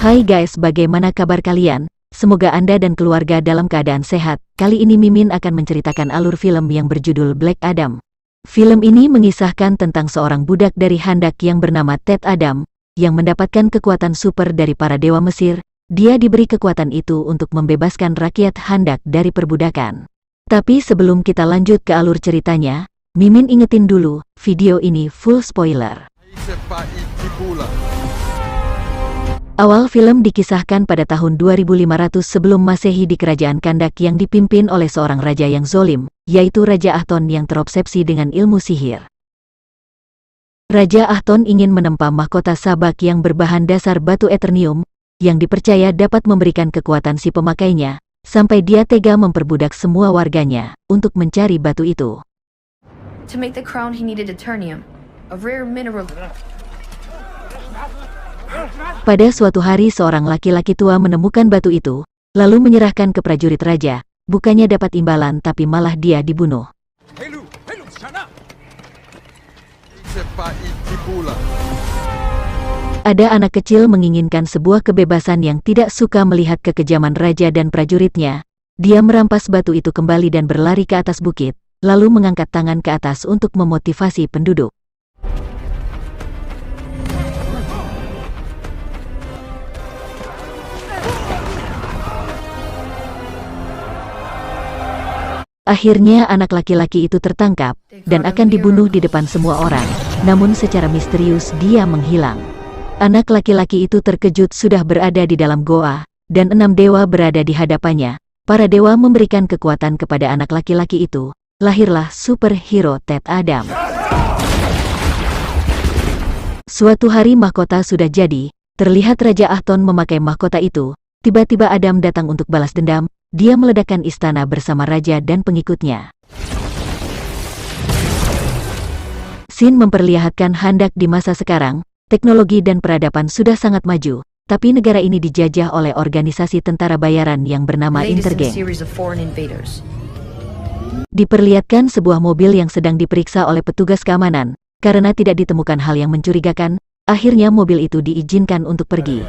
Hai guys, bagaimana kabar kalian? Semoga Anda dan keluarga dalam keadaan sehat. Kali ini Mimin akan menceritakan alur film yang berjudul Black Adam. Film ini mengisahkan tentang seorang budak dari Handak yang bernama Ted Adam, yang mendapatkan kekuatan super dari para dewa Mesir. Dia diberi kekuatan itu untuk membebaskan rakyat Handak dari perbudakan. Tapi sebelum kita lanjut ke alur ceritanya, Mimin ingetin dulu, video ini full spoiler. Awal film dikisahkan pada tahun 2500 sebelum Masehi di kerajaan Kandak yang dipimpin oleh seorang raja yang zolim, yaitu Raja Ahton yang terobsesi dengan ilmu sihir. Raja Ahton ingin menempa mahkota sabak yang berbahan dasar batu eternium, yang dipercaya dapat memberikan kekuatan si pemakainya, sampai dia tega memperbudak semua warganya untuk mencari batu itu. To make the crown he needed eternium, a rare mineral. Pada suatu hari seorang laki-laki tua menemukan batu itu, lalu menyerahkan ke prajurit raja, bukannya dapat imbalan tapi malah dia dibunuh. Ada anak kecil menginginkan sebuah kebebasan yang tidak suka melihat kekejaman raja dan prajuritnya. Dia merampas batu itu kembali dan berlari ke atas bukit, lalu mengangkat tangan ke atas untuk memotivasi penduduk. Akhirnya anak laki-laki itu tertangkap, dan akan dibunuh di depan semua orang. Namun secara misterius dia menghilang. Anak laki-laki itu terkejut sudah berada di dalam goa, dan 6 dewa berada di hadapannya. Para dewa memberikan kekuatan kepada anak laki-laki itu. Lahirlah superhero Ted Adam. Suatu hari mahkota sudah jadi, terlihat Raja Ahton memakai mahkota itu. Tiba-tiba Adam datang untuk balas dendam. Dia meledakkan istana bersama raja dan pengikutnya. Scene memperlihatkan Handak di masa sekarang, teknologi dan peradaban sudah sangat maju, tapi negara ini dijajah oleh organisasi tentara bayaran yang bernama Intergang. Diperlihatkan sebuah mobil yang sedang diperiksa oleh petugas keamanan, karena tidak ditemukan hal yang mencurigakan, akhirnya mobil itu diizinkan untuk pergi.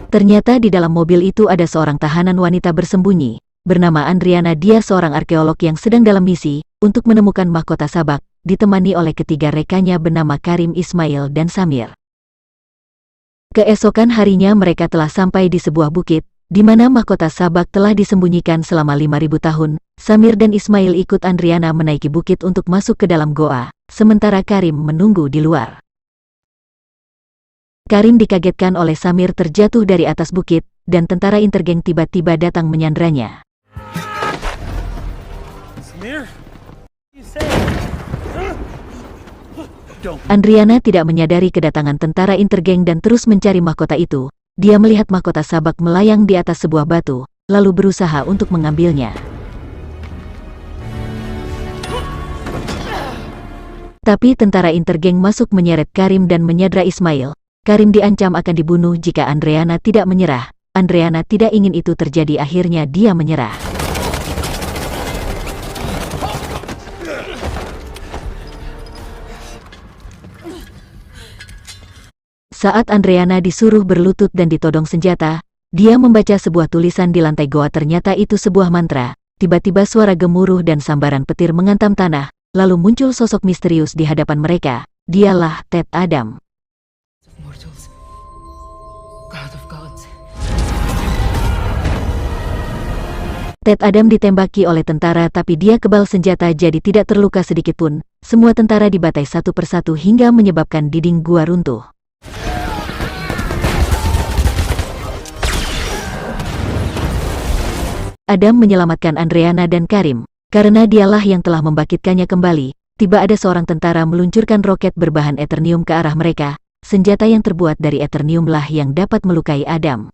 Ternyata di dalam mobil itu ada seorang tahanan wanita bersembunyi, bernama Andriana. Dia seorang arkeolog yang sedang dalam misi, untuk menemukan mahkota sabak, ditemani oleh ketiga rekannya bernama Karim, Ismail, dan Samir. Keesokan harinya mereka telah sampai di sebuah bukit, di mana mahkota sabak telah disembunyikan selama 5.000 tahun. Samir dan Ismail ikut Andriana menaiki bukit untuk masuk ke dalam goa, sementara Karim menunggu di luar. Karim dikagetkan oleh Samir terjatuh dari atas bukit, dan tentara Intergang tiba-tiba datang menyandranya. Andriana tidak menyadari kedatangan tentara Intergang dan terus mencari mahkota itu. Dia melihat mahkota sabak melayang di atas sebuah batu, lalu berusaha untuk mengambilnya. Tapi tentara Intergang masuk menyeret Karim dan menyandra Ismail. Karim diancam akan dibunuh jika Andriana tidak menyerah. Andriana tidak ingin itu terjadi, akhirnya dia menyerah. Saat Andriana disuruh berlutut dan ditodong senjata, dia membaca sebuah tulisan di lantai goa. Ternyata itu sebuah mantra. Tiba-tiba suara gemuruh dan sambaran petir menghantam tanah, lalu muncul sosok misterius di hadapan mereka. Dialah Ted Adam. Ted Adam ditembaki oleh tentara tapi dia kebal senjata jadi tidak terluka sedikitpun. Semua tentara dibatai satu persatu hingga menyebabkan dinding gua runtuh. Adam menyelamatkan Andriana dan Karim, karena dialah yang telah membangkitkannya kembali. Tiba ada seorang tentara meluncurkan roket berbahan eternium ke arah mereka. Senjata yang terbuat dari eterniumlah yang dapat melukai Adam.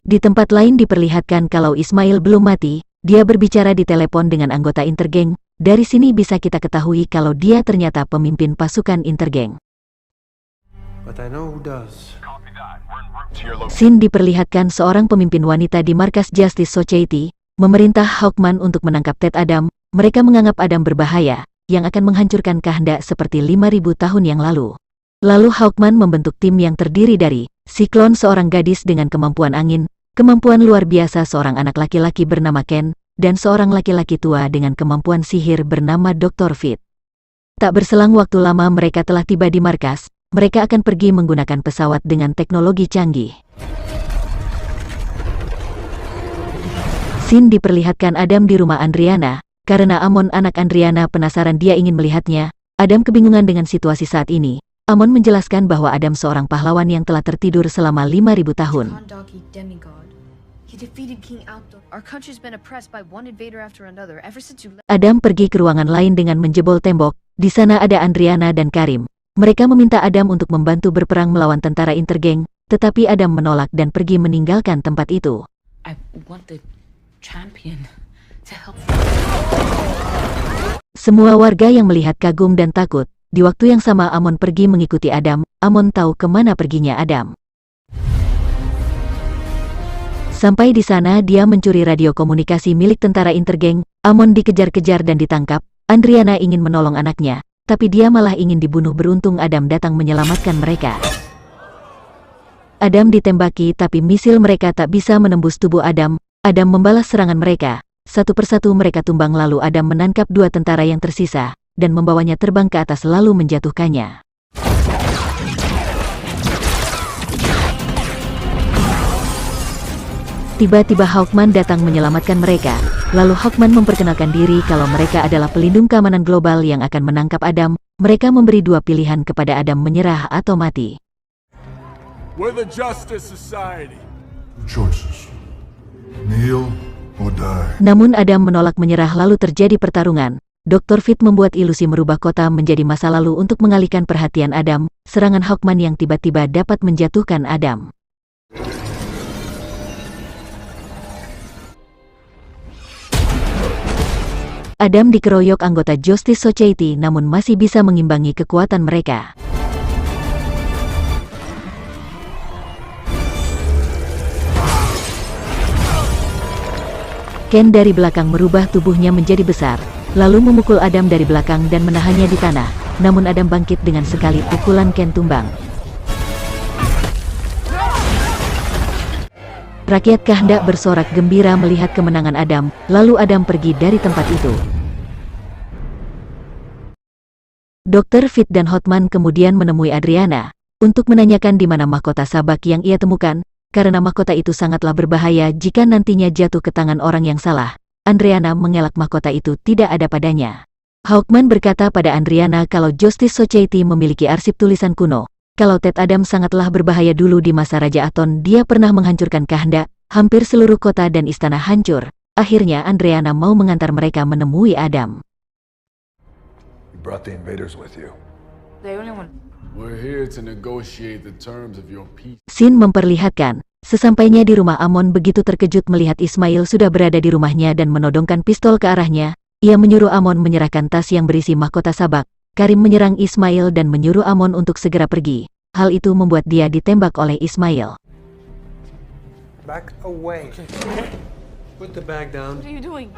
Di tempat lain diperlihatkan kalau Ismail belum mati. Dia berbicara di telepon dengan anggota Intergang. Dari sini bisa kita ketahui kalau dia ternyata pemimpin pasukan Intergang. Scene diperlihatkan seorang pemimpin wanita di markas Justice Society. memerintah Hawkman untuk menangkap Ted Adam. Mereka menganggap Adam berbahaya, yang akan menghancurkan Kahndaq seperti 5.000 tahun yang lalu. Lalu Hawkman membentuk tim yang terdiri dari Siklon, seorang gadis dengan kemampuan angin, kemampuan luar biasa seorang anak laki-laki bernama Ken, dan seorang laki-laki tua dengan kemampuan sihir bernama Dr. Fit. Tak berselang waktu lama mereka telah tiba di markas. Mereka akan pergi menggunakan pesawat dengan teknologi canggih. Scene diperlihatkan Adam di rumah Andriana. Karena Amon, anak Andriana, penasaran, dia ingin melihatnya. Adam kebingungan dengan situasi saat ini. Amon menjelaskan bahwa Adam seorang pahlawan yang telah tertidur selama 5.000 tahun. Adam pergi ke ruangan lain dengan menjebol tembok. Di sana ada Andriana dan Karim. Mereka meminta Adam untuk membantu berperang melawan tentara Intergang, tetapi Adam menolak dan pergi meninggalkan tempat itu. I want the champion to help. Semua warga yang melihat kagum dan takut. Di waktu yang sama Amon pergi mengikuti Adam. Amon tahu kemana perginya Adam. Sampai di sana dia mencuri radio komunikasi milik tentara Intergang. Amon dikejar-kejar dan ditangkap. Andriana ingin menolong anaknya, tapi dia malah ingin dibunuh. Beruntung Adam datang menyelamatkan mereka. Adam ditembaki tapi misil mereka tak bisa menembus tubuh Adam. Adam membalas serangan mereka. Satu persatu mereka tumbang, lalu Adam menangkap 2 tentara yang tersisa dan membawanya terbang ke atas lalu menjatuhkannya. Tiba-tiba Hawkman datang menyelamatkan mereka. Lalu Hawkman memperkenalkan diri kalau mereka adalah pelindung keamanan global yang akan menangkap Adam. Mereka memberi 2 pilihan kepada Adam, menyerah atau mati. We're the Justice Society. Choices. Kneel or die. Namun Adam menolak menyerah, lalu terjadi pertarungan. Dr. Fit membuat ilusi merubah kota menjadi masa lalu untuk mengalihkan perhatian Adam. Serangan Hawkman yang tiba-tiba dapat menjatuhkan Adam. Adam dikeroyok anggota Justice Society namun masih bisa mengimbangi kekuatan mereka. Ken dari belakang merubah tubuhnya menjadi besar, lalu memukul Adam dari belakang dan menahannya di tanah. Namun Adam bangkit dengan sekali pukulan Ken tumbang. Rakyat Kahndaq bersorak gembira melihat kemenangan Adam, lalu Adam pergi dari tempat itu. Dr. Fit dan Hawkman kemudian menemui Adriana untuk menanyakan di mana mahkota sabak yang ia temukan, karena mahkota itu sangatlah berbahaya jika nantinya jatuh ke tangan orang yang salah. Adriana mengelak mahkota itu tidak ada padanya. Hawkman berkata pada Adriana kalau Justice Society memiliki arsip tulisan kuno. Kalau Ted Adam sangatlah berbahaya dulu di masa Raja Aton, dia pernah menghancurkan Kahndaq, hampir seluruh kota dan istana hancur. Akhirnya Adriana mau mengantar mereka menemui Adam. You brought the invaders with you. They only want. We're here to negotiate the terms of your peace. Scene memperlihatkan, sesampainya di rumah Amon begitu terkejut melihat Ismail sudah berada di rumahnya dan menodongkan pistol ke arahnya. Ia menyuruh Amon menyerahkan tas yang berisi mahkota sabak. Karim menyerang Ismail dan menyuruh Amon untuk segera pergi. Hal itu membuat dia ditembak oleh Ismail. Back away. Put the bag down. What are you doing?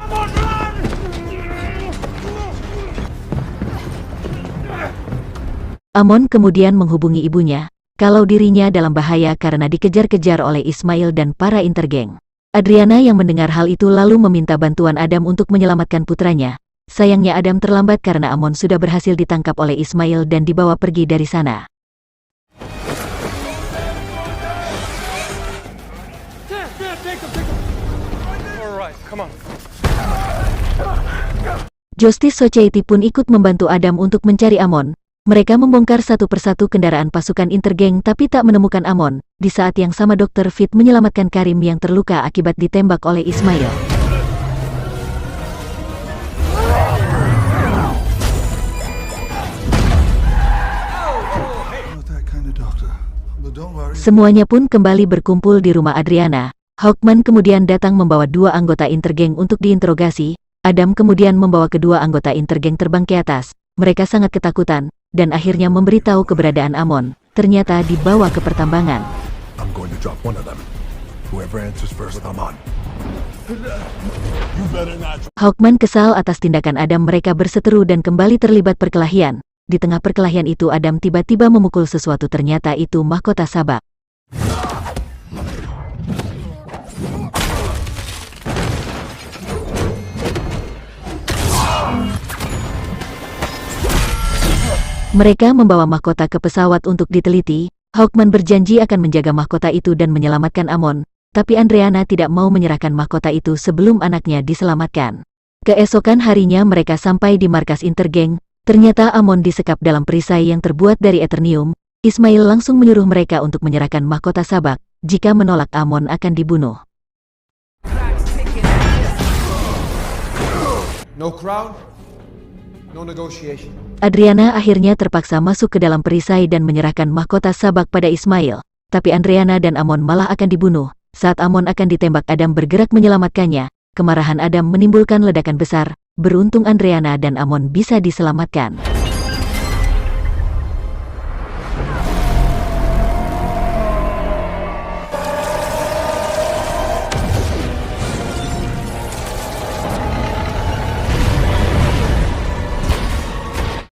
Amon kemudian menghubungi ibunya, kalau dirinya dalam bahaya karena dikejar-kejar oleh Ismail dan para Intergang. Adriana yang mendengar hal itu lalu meminta bantuan Adam untuk menyelamatkan putranya. Sayangnya Adam terlambat karena Amon sudah berhasil ditangkap oleh Ismail dan dibawa pergi dari sana. Justice Society pun ikut membantu Adam untuk mencari Amon. Mereka membongkar satu persatu kendaraan pasukan Intergang tapi tak menemukan Amon. Di saat yang sama Dr. Fit menyelamatkan Karim yang terluka akibat ditembak oleh Ismail. Semuanya pun kembali berkumpul di rumah Adriana. Hawkman kemudian datang membawa 2 anggota Intergang untuk diinterogasi. Adam kemudian membawa kedua anggota Intergang terbang ke atas. Mereka sangat ketakutan dan akhirnya memberitahu keberadaan Amon. Ternyata dibawa ke pertambangan. I'm going to drop one of them. Whoever answers first, I'm on. Hawkman kesal atas tindakan Adam, mereka berseteru dan kembali terlibat perkelahian. Di tengah perkelahian itu Adam tiba-tiba memukul sesuatu, ternyata itu mahkota sabak. Mereka membawa mahkota ke pesawat untuk diteliti. Hawkman berjanji akan menjaga mahkota itu dan menyelamatkan Amon, tapi Andreana tidak mau menyerahkan mahkota itu sebelum anaknya diselamatkan. Keesokan harinya mereka sampai di markas Intergang. Ternyata Amon disekap dalam perisai yang terbuat dari Eternium. Ismail langsung menyuruh mereka untuk menyerahkan mahkota sabak. Jika menolak, Amon akan dibunuh. No crown, no negotiation. Adriana akhirnya terpaksa masuk ke dalam perisai dan menyerahkan mahkota sabak pada Ismail. Tapi Andreana dan Amon malah akan dibunuh. Saat Amon akan ditembak, Adam bergerak menyelamatkannya. Kemarahan Adam menimbulkan ledakan besar. Beruntung Andreana dan Amon bisa diselamatkan.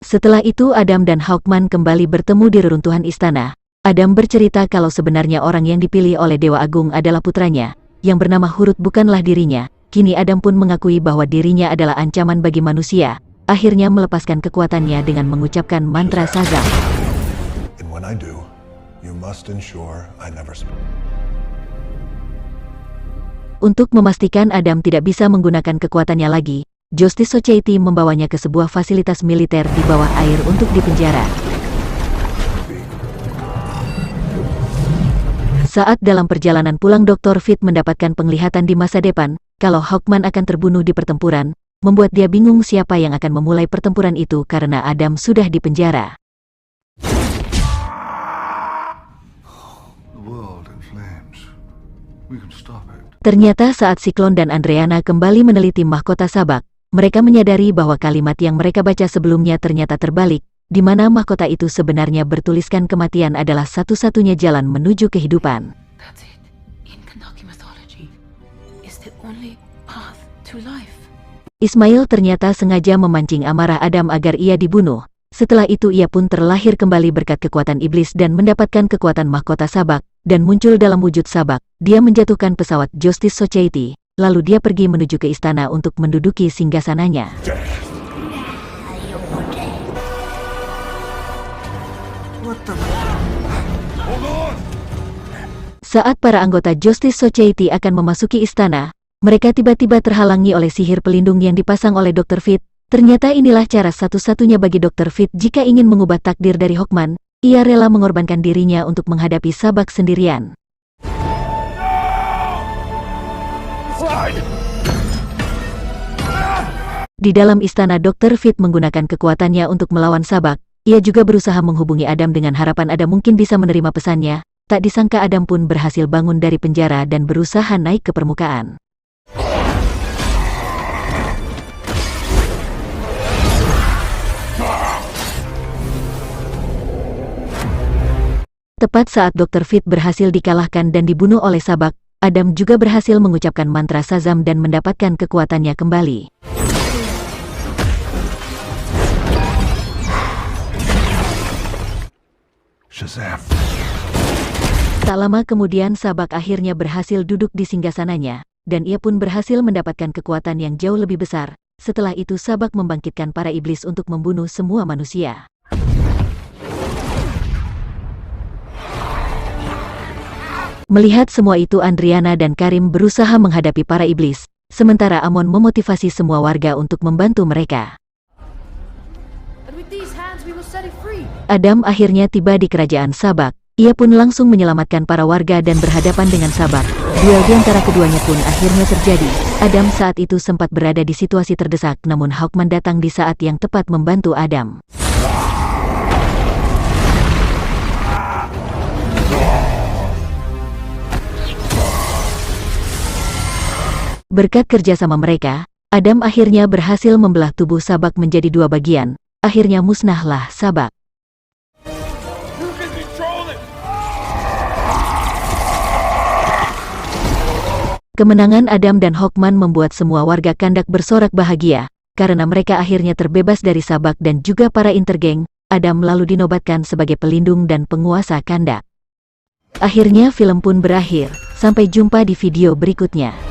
Setelah itu Adam dan Hawkman kembali bertemu di reruntuhan istana. Adam bercerita kalau sebenarnya orang yang dipilih oleh Dewa Agung adalah putranya, yang bernama Hurut, bukanlah dirinya. Kini Adam pun mengakui bahwa dirinya adalah ancaman bagi manusia. Akhirnya melepaskan kekuatannya dengan mengucapkan mantra Shazam. And when I do, you must ensure I never Untuk memastikan Adam tidak bisa menggunakan kekuatannya lagi, Justice Society membawanya ke sebuah fasilitas militer di bawah air untuk dipenjara. Saat dalam perjalanan pulang, Dr. Fit mendapatkan penglihatan di masa depan kalau Hawkman akan terbunuh di pertempuran, membuat dia bingung siapa yang akan memulai pertempuran itu karena Adam sudah dipenjara. The world in flames. We can stop it. Ternyata saat Siklon dan Andreana kembali meneliti mahkota sabak, mereka menyadari bahwa kalimat yang mereka baca sebelumnya ternyata terbalik, di mana mahkota itu sebenarnya bertuliskan kematian adalah satu-satunya jalan menuju kehidupan. That's it. In Kanaki mythology, is the only path to life. Ismail ternyata sengaja memancing amarah Adam agar ia dibunuh. Setelah itu ia pun terlahir kembali berkat kekuatan iblis dan mendapatkan kekuatan mahkota sabak, dan muncul dalam wujud sabak. Dia menjatuhkan pesawat Justice Society, lalu dia pergi menuju ke istana untuk menduduki singgasananya. Saat para anggota Justice Society akan memasuki istana, mereka tiba-tiba terhalangi oleh sihir pelindung yang dipasang oleh Dr. Fit. Ternyata inilah cara satu-satunya bagi Dr. Fit jika ingin mengubah takdir dari Hawkman. Ia rela mengorbankan dirinya untuk menghadapi sabak sendirian. Di dalam istana, Dr. Fit menggunakan kekuatannya untuk melawan sabak. Ia juga berusaha menghubungi Adam dengan harapan Adam mungkin bisa menerima pesannya. Tak disangka Adam pun berhasil bangun dari penjara dan berusaha naik ke permukaan. Tepat saat Dr. Fit berhasil dikalahkan dan dibunuh oleh sabak, Adam juga berhasil mengucapkan mantra Shazam dan mendapatkan kekuatannya kembali. Shazam. Tak lama kemudian sabak akhirnya berhasil duduk di singgasananya, dan ia pun berhasil mendapatkan kekuatan yang jauh lebih besar. Setelah itu sabak membangkitkan para iblis untuk membunuh semua manusia. Melihat semua itu, Andriana dan Karim berusaha menghadapi para iblis, sementara Amon memotivasi semua warga untuk membantu mereka. Adam akhirnya tiba di kerajaan Sabak. Ia pun langsung menyelamatkan para warga dan berhadapan dengan Sabak. Duel di antara keduanya pun akhirnya terjadi. Adam saat itu sempat berada di situasi terdesak, namun Hawkman datang di saat yang tepat membantu Adam. Berkat kerjasama mereka, Adam akhirnya berhasil membelah tubuh Sabak menjadi dua bagian. Akhirnya musnahlah Sabak. Kemenangan Adam dan Hawkman membuat semua warga Kandak bersorak bahagia, karena mereka akhirnya terbebas dari Sabak dan juga para intergeng. Adam lalu dinobatkan sebagai pelindung dan penguasa Kandak. Akhirnya film pun berakhir, sampai jumpa di video berikutnya.